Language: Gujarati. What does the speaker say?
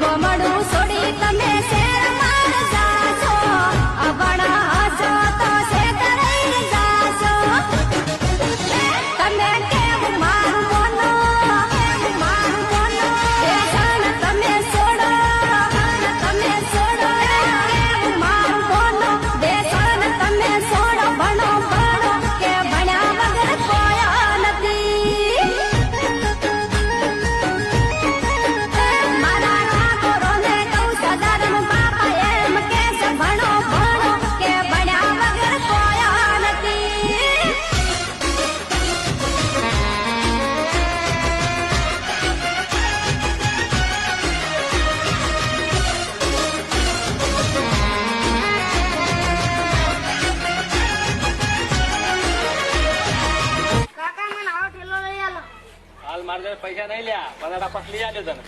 ગોમડું છોડી તમે શેરમાં જાશો, અબડા હસો તો શેતરાઈ જાશો. તમે કેમ મારું બોલો, દેશન તમે છોડો, કેમ મારું બોલો, દેશન તમે છોડો. ભણો કે ભણ્યા વગર કોઈ નથી. મારા ઠાકોરોને કહું સદારમ બાપા એમ કે છે ભણો કે ભણ્યા વગર કોઈ નથી. કાકા મને આવો ઠેલો લઈ આલો. હાલ મારે જોડે પૈસા નહીં લ્યા, 15 પછ લઈ આજો તને.